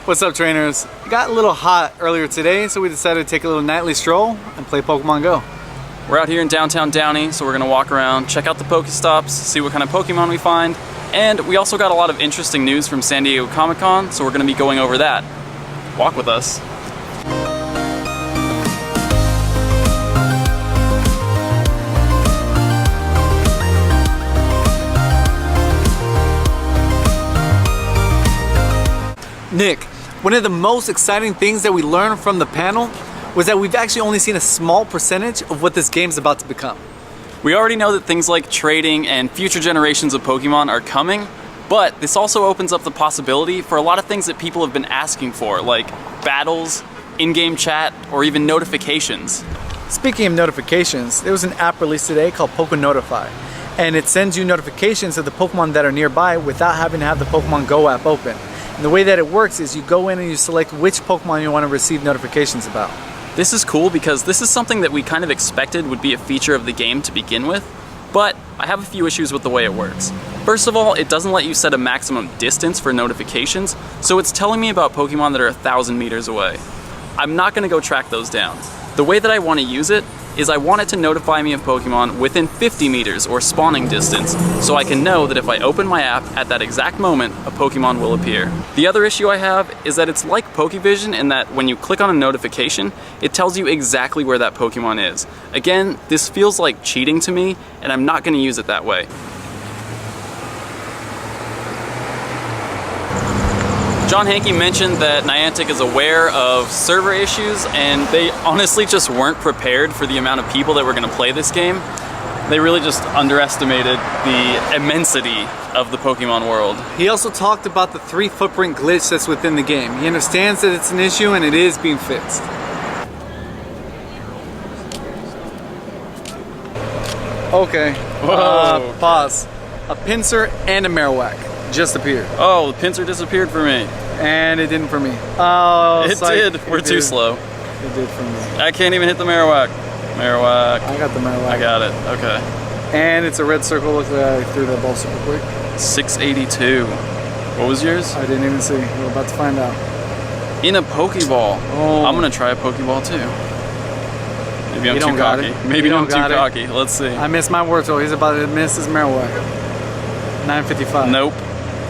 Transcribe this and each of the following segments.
What's up, trainers? It got a little hot earlier today, so we decided to take a little nightly stroll and play Pokemon Go. We're out here in downtown Downey, so we're gonna walk around, check out the Pokestops, see what kind of Pokemon we find, and we also got a lot of interesting news from San Diego Comic-Con, so we're gonna be going over that. Walk with us. Nick, one of the most exciting things that we learned from the panel was that we've actually only seen a small percentage of what this game's about to become. We already know that things like trading and future generations of Pokemon are coming, but this also opens up the possibility for a lot of things that people have been asking for, like battles, in-game chat, or even notifications. Speaking of notifications, there was an app released today called Notify, and it sends you notifications of the Pokemon that are nearby without having to have the Pokemon Go app open. And the way that it works is you go in and you select which Pokemon you want to receive notifications about. This is cool because this is something that we kind of expected would be a feature of the game to begin with, but I have a few issues with the way it works. First of all, it doesn't let you set a maximum distance for notifications, so it's telling me about Pokemon that are 1,000 meters away. I'm not going to go track those down. The way that I want to use it is I want it to notify me of Pokemon within 50 meters or spawning distance, so I can know that if I open my app at that exact moment, a Pokemon will appear. The other issue I have is that it's like Pokevision in that when you click on a notification, it tells you exactly where that Pokemon is. Again, this feels like cheating to me, and I'm not going to use it that way. John Hanke mentioned that Niantic is aware of server issues, and they honestly just weren't prepared for the amount of people that were going to play this game. They really just underestimated the immensity of the Pokemon world. He also talked about the 3-footprint glitch that's within the game. He understands that it's an issue and it is being fixed. Okay, pause. A Pinsir and a Marowak just appeared. Oh, the Pinsir disappeared for me. And it didn't for me. Oh, it did. We're too slow. It did for me. I can't even hit the Marowak. Marowak. I got the Marowak. I got it. Okay. And it's a red circle. Look like I threw that ball super quick. 682. What was yours? I didn't even see. We're about to find out. In a Pokeball. Oh. I'm gonna try a Pokeball too. Maybe I'm too cocky. Maybe I'm too cocky. Let's see. I missed my Wurzel. He's about to miss his Marowak. 955. Nope.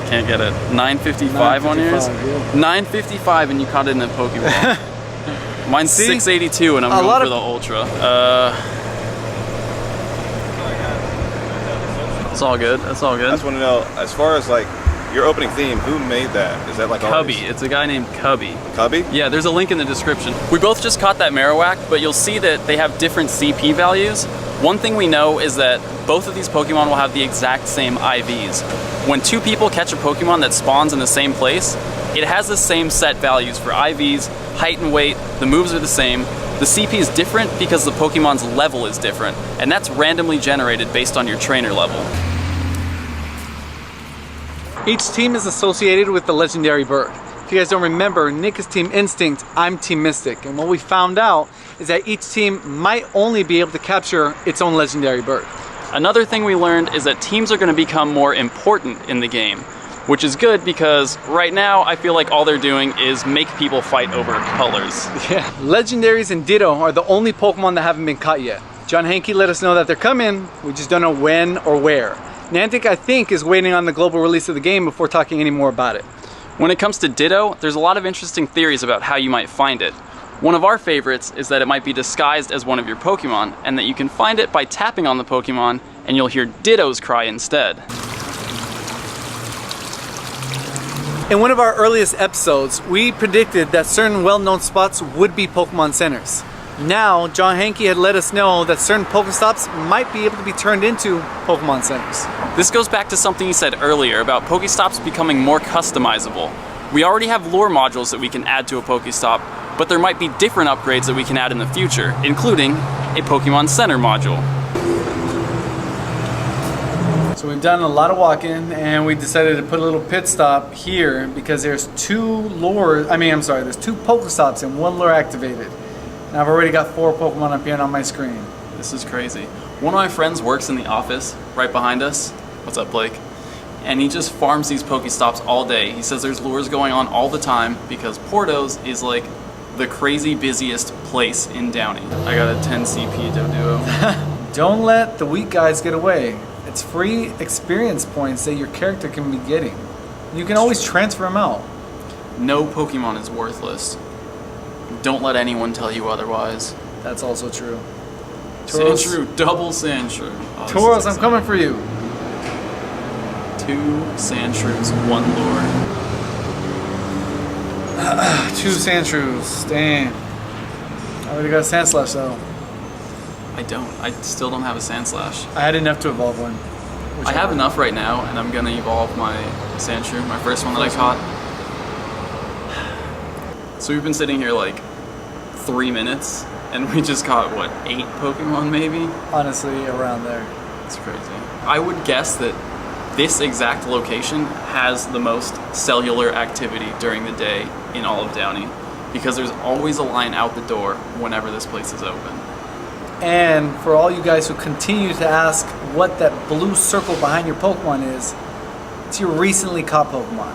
Can't get it. 955 on yours? Yeah. 955 and you caught it in a Pokeball. Mine's 682 and I'm going for the Ultra. It's all good. That's all good. I just want to know, as far as like your opening theme, who made that? Is that like Cubby? It's a guy named Cubby. Cubby? Yeah, there's a link in the description. We both just caught that Marowak, but you'll see that they have different CP values. One thing we know is that both of these Pokemon will have the exact same IVs. When two people catch a Pokemon that spawns in the same place, it has the same set values for IVs, height and weight, the moves are the same. The CP is different because the Pokemon's level is different, and that's randomly generated based on your trainer level. Each team is associated with the legendary bird. If you guys don't remember, Nick is Team Instinct, I'm Team Mystic, and what we found out is that each team might only be able to capture its own legendary bird. Another thing we learned is that teams are going to become more important in the game, which is good because right now I feel like all they're doing is make people fight over colors. Yeah, Legendaries and Ditto are the only Pokemon that haven't been caught yet. John Hanke let us know that they're coming, we just don't know when or where. Niantic, I think, is waiting on the global release of the game before talking any more about it. When it comes to Ditto, there's a lot of interesting theories about how you might find it. One of our favorites is that it might be disguised as one of your Pokemon, and that you can find it by tapping on the Pokemon, and you'll hear Ditto's cry instead. In one of our earliest episodes, we predicted that certain well-known spots would be Pokemon centers. Now, John Hanke had let us know that certain Pokestops might be able to be turned into Pokemon centers. This goes back to something he said earlier about Pokestops becoming more customizable. We already have lore modules that we can add to a Pokestop, but there might be different upgrades that we can add in the future, including a Pokemon Center module. So we've done a lot of walking, and we decided to put a little pit stop here because there's two Pokestops and one lure activated. And I've already got 4 Pokemon appearing on my screen. This is crazy. One of my friends works in the office right behind us. What's up, Blake? and he just farms these Pokestops all day. He says there's lures going on all the time because Portos is like the crazy busiest place in Downey. I got a 10 CP Doduo. Don't let the weak guys get away. It's free experience points that your character can be getting. You can always transfer them out. No Pokemon is worthless. Don't let anyone tell you otherwise. That's also true. Sandshrew, double Sandshrew. Oh, Tauros, I'm coming for you. 2 Sandshrews, 1 lure. 2 Sandshrews, dang. I already got a Sandslash though. I still don't have a Sandslash. I had enough to evolve one. I have enough right now, and I'm gonna evolve my Sandshrew, my first one that I caught. So we've been sitting here like 3 minutes, and we just caught, what, 8 Pokemon maybe? Honestly, around there. It's crazy. I would guess that this exact location has the most cellular activity during the day in all of Downey, because there's always a line out the door whenever this place is open. And for all you guys who continue to ask what that blue circle behind your Pokemon is, it's your recently caught Pokemon.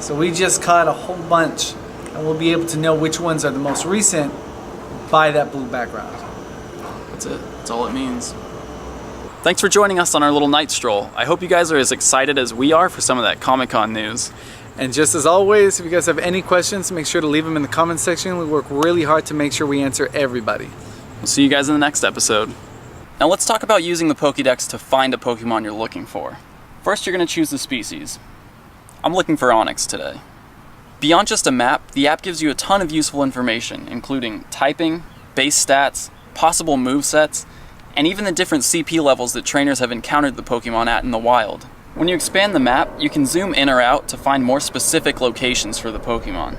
So we just caught a whole bunch, and we'll be able to know which ones are the most recent by that blue background. That's it. That's all it means. Thanks for joining us on our little night stroll. I hope you guys are as excited as we are for some of that Comic-Con news. And just as always, if you guys have any questions, make sure to leave them in the comment section. We work really hard to make sure we answer everybody. We'll see you guys in the next episode. Now let's talk about using the Pokédex to find a Pokemon you're looking for. First, you're going to choose the species. I'm looking for Onix today. Beyond just a map, the app gives you a ton of useful information, including typing, base stats, possible movesets, and even the different CP levels that trainers have encountered the Pokemon at in the wild. When you expand the map, you can zoom in or out to find more specific locations for the Pokemon.